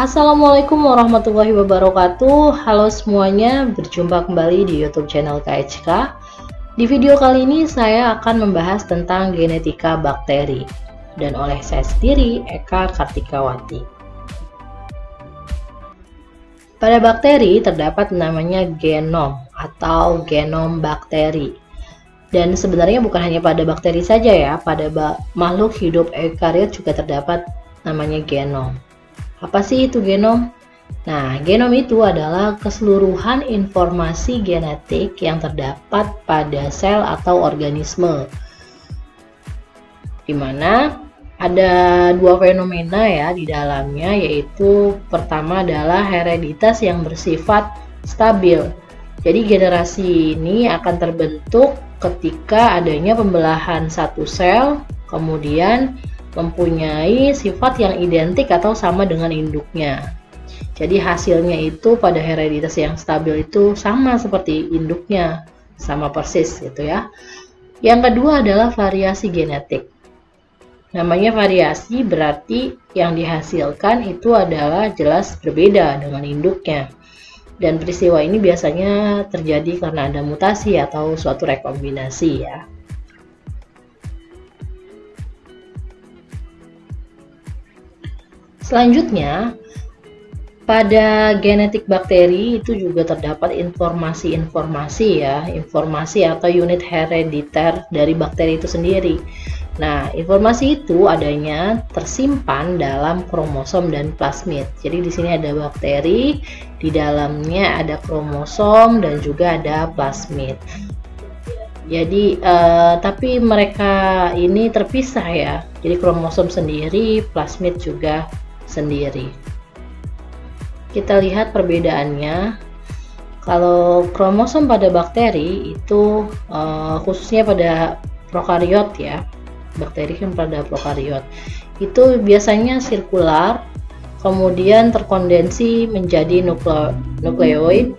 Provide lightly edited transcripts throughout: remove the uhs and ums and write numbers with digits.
Assalamualaikum warahmatullahi wabarakatuh. Halo semuanya, berjumpa kembali di YouTube channel KHK. Di video kali ini saya akan membahas tentang genetika bakteri dan oleh saya sendiri, Eka Kartikawati. Pada bakteri terdapat namanya genom atau genom bakteri. Dan sebenarnya bukan hanya pada bakteri saja ya, pada makhluk hidup eukariot juga terdapat namanya genom. Apa sih itu genom? Nah, genom itu adalah keseluruhan informasi genetik yang terdapat pada sel atau organisme. Di mana ada dua fenomena ya di dalamnya, yaitu pertama adalah hereditas yang bersifat stabil. Jadi generasi ini akan terbentuk ketika adanya pembelahan satu sel, kemudian mempunyai sifat yang identik atau sama dengan induknya. Jadi hasilnya itu pada hereditas yang stabil itu sama seperti induknya, sama persis gitu ya. Yang kedua adalah variasi genetik. Namanya variasi berarti yang dihasilkan itu adalah jelas berbeda dengan induknya. Dan peristiwa ini biasanya terjadi karena ada mutasi atau suatu rekombinasi ya. Selanjutnya, pada genetik bakteri itu juga terdapat informasi-informasi ya, informasi atau unit herediter dari bakteri itu sendiri. Nah, informasi itu adanya tersimpan dalam kromosom dan plasmid. Jadi di sini ada bakteri, di dalamnya ada kromosom dan juga ada plasmid. Jadi tapi mereka ini terpisah ya. Jadi kromosom sendiri, plasmid juga sendiri. Kita lihat perbedaannya. Kalau kromosom pada bakteri itu khususnya pada prokariot ya, bakteri kan pada prokariot itu biasanya sirkular, kemudian terkondensi menjadi nukleoid.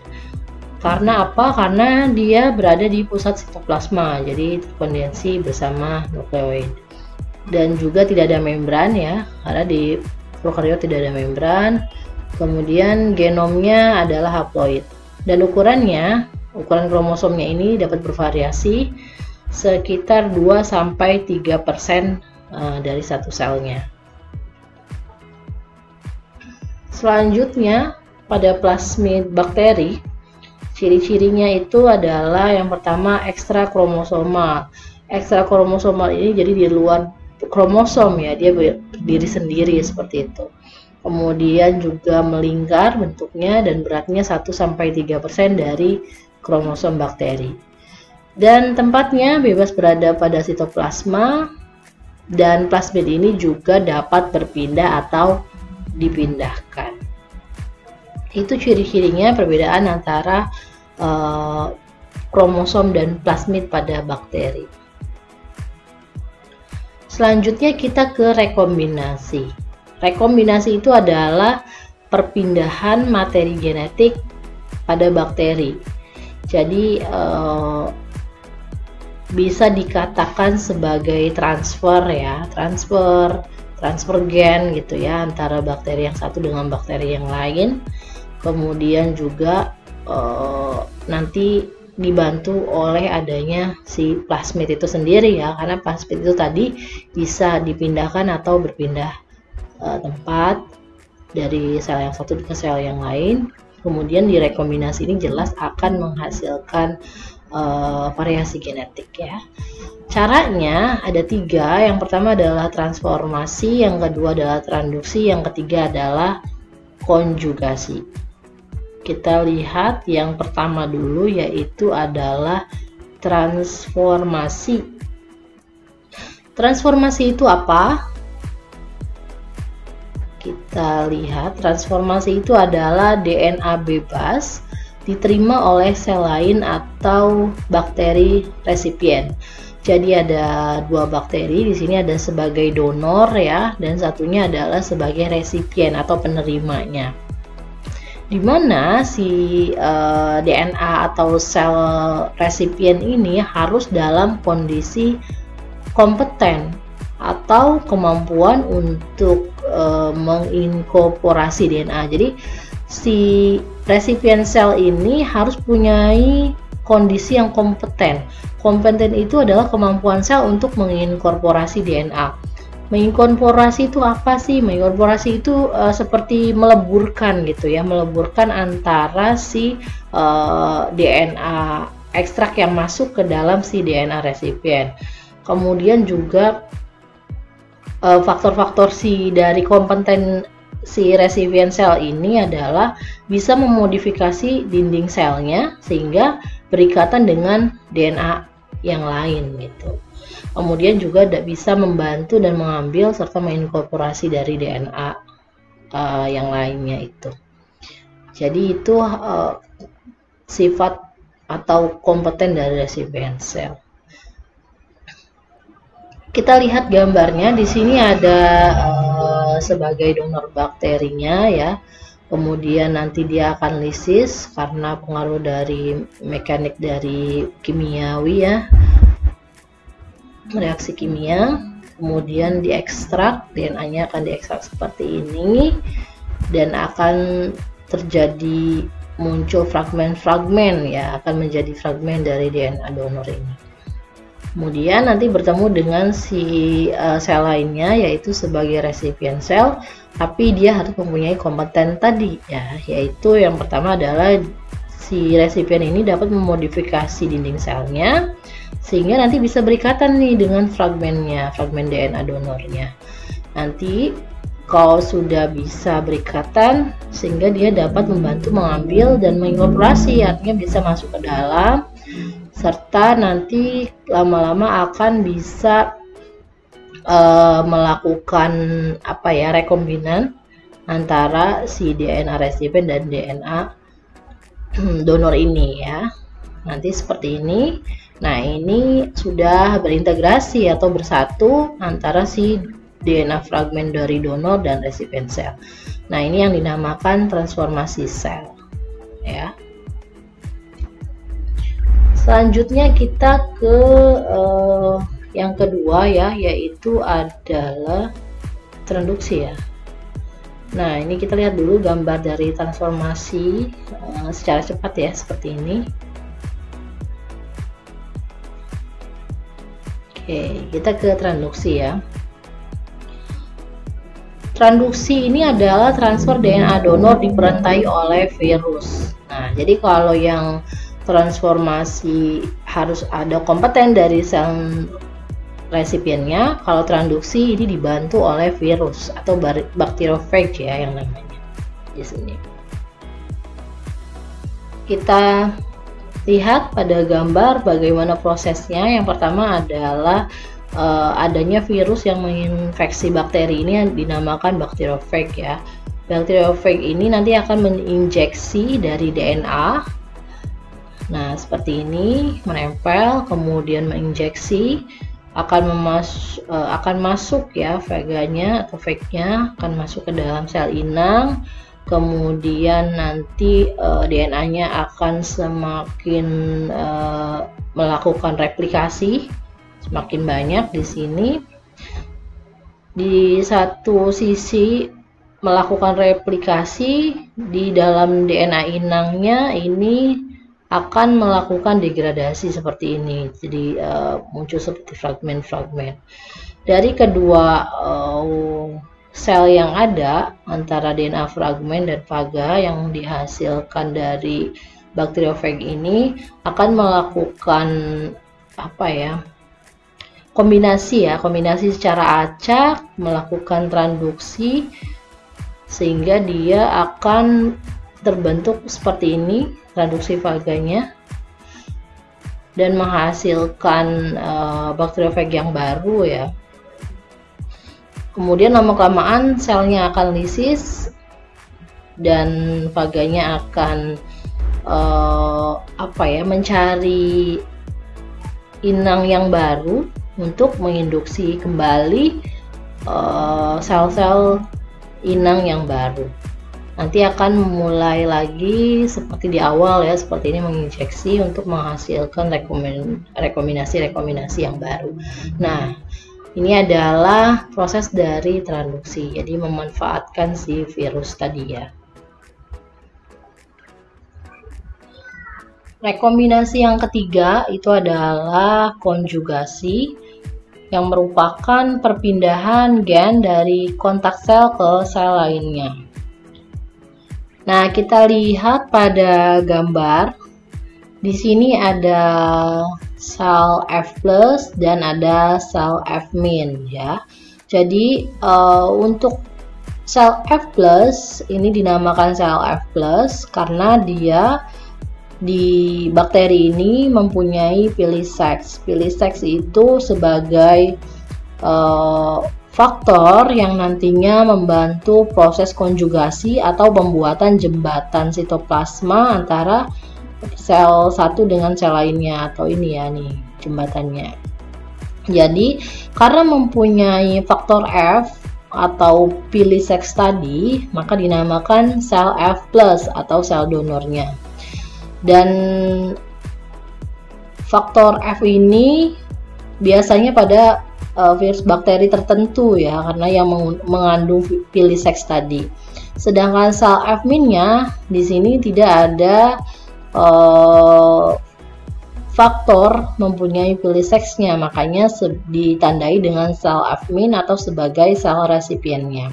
Karena apa? Karena dia berada di pusat sitoplasma, jadi terkondensi bersama nukleoid. Dan juga tidak ada membran ya, karena di prokariot tidak ada membran. Kemudian genomnya adalah haploid. Dan ukuran kromosomnya ini dapat bervariasi sekitar 2-3% dari satu selnya. Selanjutnya, pada plasmid bakteri, ciri-cirinya itu adalah yang pertama ekstra kromosomal. Ekstra kromosomal ini jadi di luar kromosom ya, dia berdiri sendiri seperti itu. Kemudian juga melingkar bentuknya dan beratnya 1-3% dari kromosom bakteri. Dan tempatnya bebas berada pada sitoplasma, dan plasmid ini juga dapat berpindah atau dipindahkan. Itu ciri-cirinya perbedaan antara kromosom dan plasmid pada bakteri. Selanjutnya kita ke rekombinasi. Rekombinasi itu adalah perpindahan materi genetik pada bakteri. Jadi bisa dikatakan sebagai transfer ya, transfer gen gitu ya, antara bakteri yang satu dengan bakteri yang lain. Kemudian juga nanti dibantu oleh adanya si plasmid itu sendiri ya, karena plasmid itu tadi bisa dipindahkan atau berpindah tempat dari sel yang satu ke sel yang lain. Kemudian di rekombinasi ini jelas akan menghasilkan variasi genetik ya. Caranya ada 3. Yang pertama adalah transformasi, yang kedua adalah transduksi, yang ketiga adalah konjugasi. Kita lihat yang pertama dulu, yaitu adalah transformasi. Transformasi itu apa? Kita lihat, transformasi itu adalah DNA bebas diterima oleh sel lain atau bakteri resipien. Jadi ada 2 bakteri di sini, ada sebagai donor ya, dan satunya adalah sebagai resipien atau penerimanya. Di mana si DNA atau sel resipien ini harus dalam kondisi kompeten atau kemampuan untuk menginkorporasi DNA. Jadi si resipien sel ini harus punyai kondisi yang kompeten. Kompeten itu adalah kemampuan sel untuk menginkorporasi DNA. Menginkorporasi itu apa sih? Menginkorporasi itu seperti meleburkan gitu ya, meleburkan antara si DNA ekstrak yang masuk ke dalam si DNA resipien. Kemudian juga faktor-faktor dari kompeten si resipien sel ini adalah bisa memodifikasi dinding selnya sehingga berikatan dengan DNA yang lain gitu. Kemudian juga bisa membantu dan mengambil serta menginkorporasi dari DNA yang lainnya itu. Jadi itu sifat atau kompeten dari resipien sel. Kita lihat gambarnya di sini ada sebagai donor bakterinya ya. Kemudian nanti dia akan lisis karena pengaruh dari mekanik dari kimiawi ya. Reaksi kimia, kemudian diekstrak, DNA-nya akan diekstrak seperti ini dan akan terjadi muncul fragmen-fragmen ya, akan menjadi fragmen dari DNA donor ini. Kemudian nanti bertemu dengan si sel lainnya yaitu sebagai resipien sel, tapi dia harus mempunyai kompeten tadi ya, yaitu yang pertama adalah si resipien ini dapat memodifikasi dinding selnya sehingga nanti bisa berikatan nih dengan fragmennya, fragmen DNA donornya. Nanti kalau sudah bisa berikatan sehingga dia dapat membantu mengambil dan menginkorporasi, artinya bisa masuk ke dalam serta nanti lama-lama akan bisa melakukan rekombinan antara si DNA resipien dan DNA donor ini ya. Nanti seperti ini. Nah, ini sudah berintegrasi atau bersatu antara si DNA fragmen dari donor dan resipien sel. Nah, ini yang dinamakan transformasi sel ya. Selanjutnya kita ke yang kedua ya, yaitu adalah transduksi ya. Nah, ini kita lihat dulu gambar dari transformasi secara cepat ya, seperti ini. Oke, kita ke transduksi ya. Transduksi ini adalah transfer DNA donor diperantai oleh virus. Nah, jadi kalau yang transformasi harus ada kompeten dari sel resipiennya, kalau transduksi ini dibantu oleh virus atau bacteriophage ya yang namanya di sini. Kita lihat pada gambar bagaimana prosesnya. Yang pertama adalah adanya virus yang menginfeksi bakteri ini yang dinamakan bacteriophage ya. Bacteriophage ini nanti akan menginjeksi dari DNA. Nah, seperti ini menempel, kemudian menginjeksi, akan masuk ya faganya atau fagnya akan masuk ke dalam sel inang. Kemudian nanti DNA-nya akan semakin melakukan replikasi, semakin banyak di sini. Di satu sisi melakukan replikasi, di dalam DNA inangnya ini akan melakukan degradasi seperti ini. Jadi muncul seperti fragmen-fragmen. Dari kedua sel yang ada antara DNA fragmen dan faga yang dihasilkan dari bacteriophage ini akan melakukan kombinasi secara acak, melakukan transduksi sehingga dia akan terbentuk seperti ini transduksi faganya dan menghasilkan bacteriophage yang baru ya. Kemudian lama-kelamaan selnya akan lisis dan faganya akan mencari inang yang baru untuk menginduksi kembali sel-sel inang yang baru. Nanti akan memulai lagi seperti di awal ya, seperti ini menginjeksi untuk menghasilkan rekombinasi yang baru. Nah, Ini adalah proses dari transduksi, jadi memanfaatkan si virus tadi ya. Rekombinasi yang ketiga itu adalah konjugasi, yang merupakan perpindahan gen dari kontak sel ke sel lainnya. Nah, kita lihat pada gambar. Di sini ada sel F+ dan ada sel F- ya. Jadi untuk sel F+ ini dinamakan sel F+ karena dia di bakteri ini mempunyai piliseks. Piliseks itu sebagai faktor yang nantinya membantu proses konjugasi atau pembuatan jembatan sitoplasma antara sel satu dengan sel lainnya, atau ini ya nih jembatannya. Jadi karena mempunyai faktor F atau piliseks tadi, maka dinamakan sel F+ atau sel donornya. Dan faktor F ini biasanya pada virus bakteri tertentu ya, karena yang mengandung piliseks tadi. Sedangkan sel F-nya di sini tidak ada faktor mempunyai piliseksnya, makanya ditandai dengan sel F- atau sebagai sel resipiennya.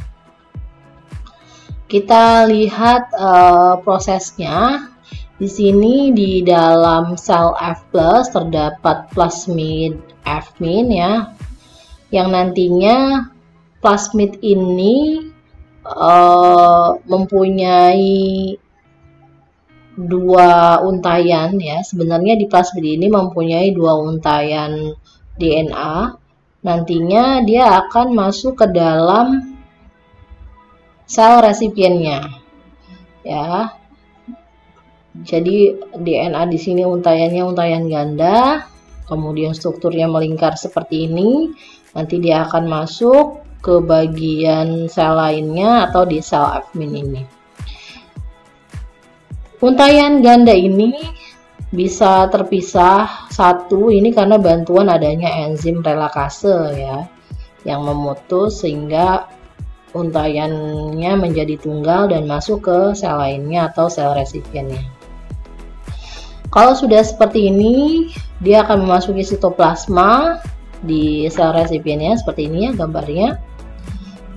Kita lihat prosesnya. Di sini di dalam sel F+ terdapat plasmid F- ya, yang nantinya plasmid ini mempunyai dua untaian ya. Sebenarnya di plasmid ini mempunyai dua untaian DNA. Nantinya dia akan masuk ke dalam sel resipiennya ya. Jadi DNA di sini untaiannya untaian ganda, kemudian strukturnya melingkar seperti ini. Nanti dia akan masuk ke bagian sel lainnya atau di sel F- ini. Untaian ganda ini bisa terpisah satu ini karena bantuan adanya enzim relakase ya, yang memutus sehingga untaiannya menjadi tunggal dan masuk ke sel lainnya atau sel resipiennya. Kalau sudah seperti ini, dia akan memasuki sitoplasma di sel resipiennya seperti ini ya gambarnya.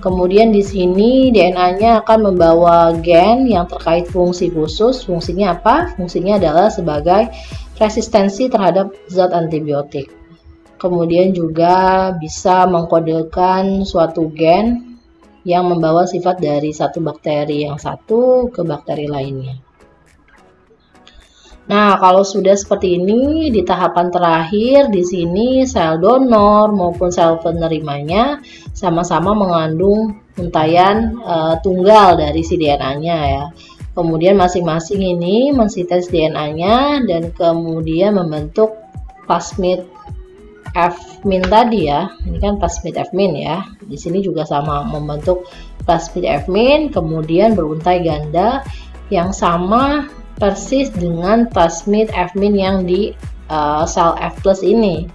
Kemudian di sini DNA-nya akan membawa gen yang terkait fungsi khusus. Fungsinya apa? Fungsinya adalah sebagai resistensi terhadap zat antibiotik. Kemudian juga bisa mengkodekan suatu gen yang membawa sifat dari satu bakteri yang satu ke bakteri lainnya. Nah, kalau sudah seperti ini di tahapan terakhir, di sini sel donor maupun sel penerimanya sama-sama mengandung untaian tunggal dari si DNA-nya ya. Kemudian masing-masing ini mensintesis DNA-nya dan kemudian membentuk plasmid F- tadi ya. Ini kan plasmid F- ya. Di sini juga sama membentuk plasmid F-, kemudian beruntai ganda yang sama persis dengan plasmid F- yang di sel F+ ini.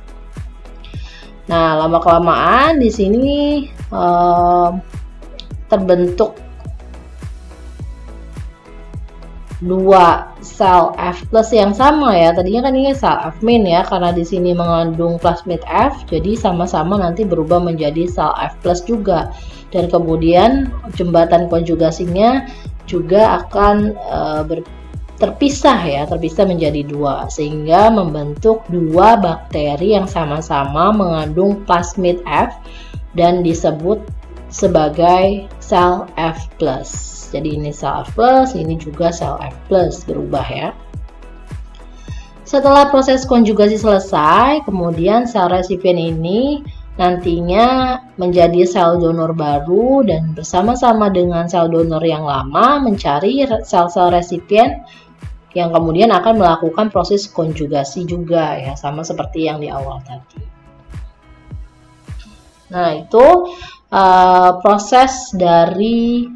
Nah, lama-kelamaan di sini terbentuk dua sel F+ yang sama ya. Tadinya kan ini sel F- ya, karena di sini mengandung plasmid F, jadi sama-sama nanti berubah menjadi sel F+ juga. Dan kemudian jembatan konjugasinya juga akan terpisah menjadi dua, sehingga membentuk dua bakteri yang sama-sama mengandung plasmid F dan disebut sebagai sel F+. Jadi ini sel F+, ini juga sel F+, berubah ya. Setelah proses konjugasi selesai, kemudian sel resipien ini nantinya menjadi sel donor baru dan bersama-sama dengan sel donor yang lama mencari sel-sel resipien yang kemudian akan melakukan proses konjugasi juga ya, sama seperti yang di awal tadi. Nah, itu proses dari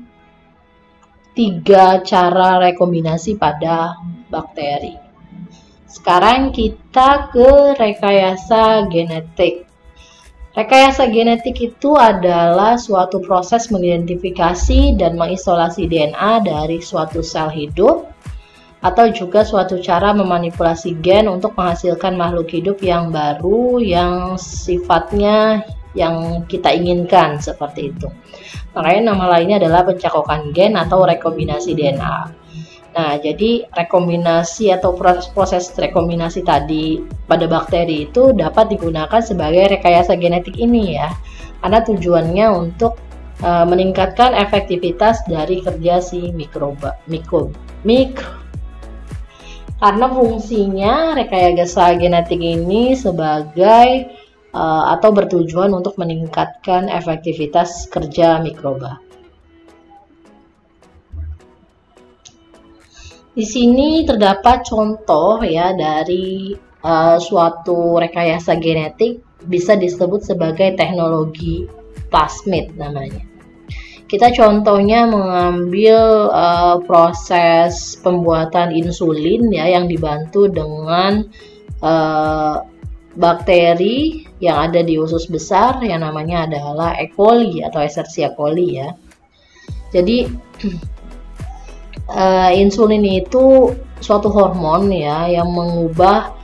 3 cara rekombinasi pada bakteri. Sekarang kita ke rekayasa genetik. Rekayasa genetik itu adalah suatu proses mengidentifikasi dan mengisolasi DNA dari suatu sel hidup, atau juga suatu cara memanipulasi gen untuk menghasilkan makhluk hidup yang baru yang sifatnya yang kita inginkan, seperti itu. Makanya nama lainnya adalah pencakokan gen atau rekombinasi DNA. Nah, jadi rekombinasi atau proses rekombinasi tadi pada bakteri itu dapat digunakan sebagai rekayasa genetik ini ya, karena tujuannya untuk meningkatkan efektivitas dari kerja si mikroba. Karena fungsinya rekayasa genetik ini sebagai atau bertujuan untuk meningkatkan efektivitas kerja mikroba. Di sini terdapat contoh ya dari suatu rekayasa genetik, bisa disebut sebagai teknologi plasmid namanya. Kita contohnya mengambil proses pembuatan insulin ya, yang dibantu dengan bakteri yang ada di usus besar yang namanya adalah E. coli atau Escherichia coli ya. Jadi insulin itu suatu hormon ya yang mengubah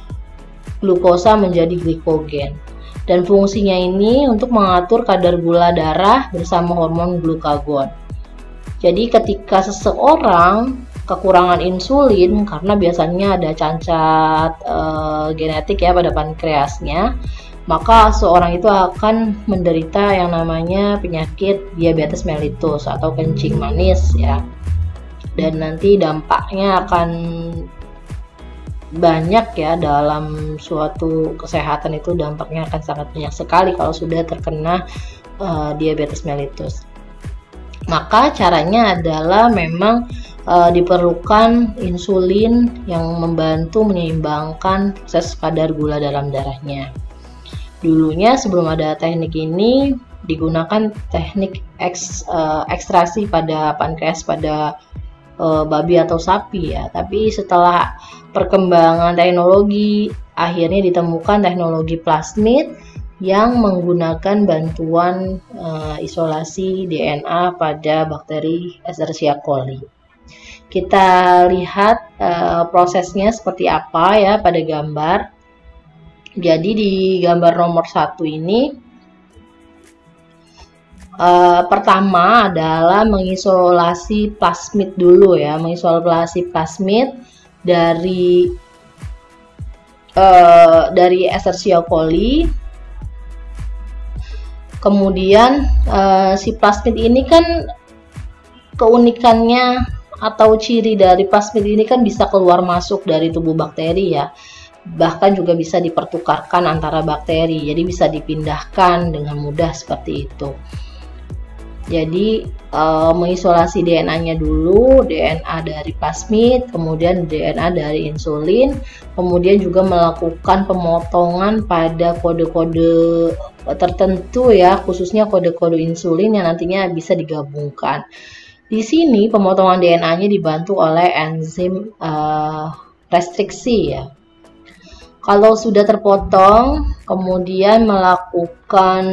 glukosa menjadi glikogen, dan fungsinya ini untuk mengatur kadar gula darah bersama hormon glukagon. Jadi ketika seseorang kekurangan insulin karena biasanya ada cacat genetik ya pada pankreasnya, maka seorang itu akan menderita yang namanya penyakit diabetes mellitus atau kencing manis ya. Dan nanti dampaknya akan banyak ya dalam suatu kesehatan, itu dampaknya akan sangat banyak sekali kalau sudah terkena diabetes mellitus. Maka caranya adalah memang diperlukan insulin yang membantu menyeimbangkan proses kadar gula dalam darahnya. Dulunya sebelum ada teknik ini digunakan teknik ekstrasi pada pankreas pada babi atau sapi ya, tapi setelah perkembangan teknologi akhirnya ditemukan teknologi plasmid yang menggunakan bantuan isolasi DNA pada bakteri Escherichia coli. Kita lihat prosesnya seperti apa ya pada gambar. Jadi di gambar nomor 1 ini pertama adalah mengisolasi plasmid dulu ya, mengisolasi plasmid dari Escherichia coli. Kemudian si plasmid ini kan keunikannya atau ciri dari plasmid ini kan bisa keluar masuk dari tubuh bakteri ya, bahkan juga bisa dipertukarkan antara bakteri, jadi bisa dipindahkan dengan mudah seperti itu. Jadi mengisolasi DNA-nya dulu, DNA dari plasmid, kemudian DNA dari insulin, kemudian juga melakukan pemotongan pada kode-kode tertentu ya, khususnya kode-kode insulin yang nantinya bisa digabungkan. Di sini pemotongan DNA-nya dibantu oleh enzim restriksi ya. Kalau sudah terpotong, kemudian melakukan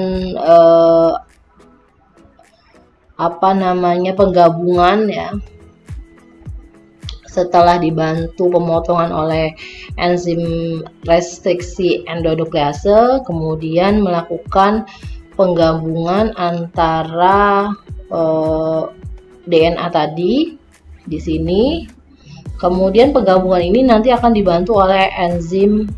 penggabungan ya, setelah dibantu pemotongan oleh enzim restriksi endonuklease, kemudian melakukan penggabungan antara DNA tadi di sini. Kemudian penggabungan ini nanti akan dibantu oleh enzim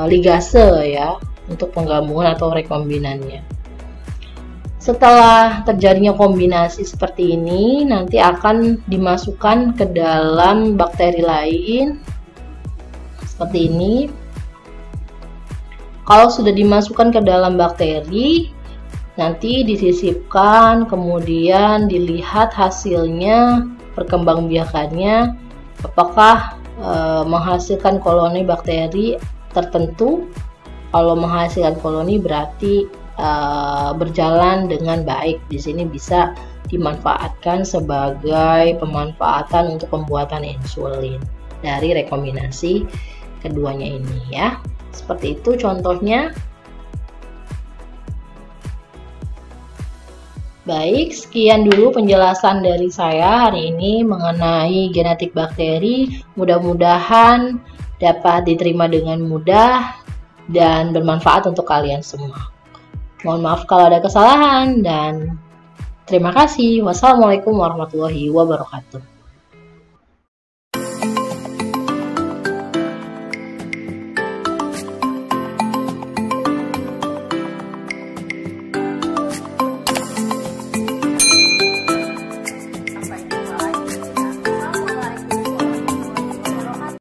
ligase ya untuk penggabungan atau rekombinannya. Setelah terjadinya kombinasi seperti ini, nanti akan dimasukkan ke dalam bakteri lain seperti ini. Kalau sudah dimasukkan ke dalam bakteri, nanti disisipkan, kemudian dilihat hasilnya, perkembangbiakannya, apakah menghasilkan koloni bakteri tertentu. Kalau menghasilkan koloni berarti berjalan dengan baik. Di sini bisa dimanfaatkan sebagai pemanfaatan untuk pembuatan insulin dari rekombinasi keduanya ini ya. Seperti itu contohnya. Baik, sekian dulu penjelasan dari saya hari ini mengenai genetik bakteri. Mudah-mudahan dapat diterima dengan mudah dan bermanfaat untuk kalian semua. Mohon maaf kalau ada kesalahan dan terima kasih. Wassalamualaikum warahmatullahi wabarakatuh.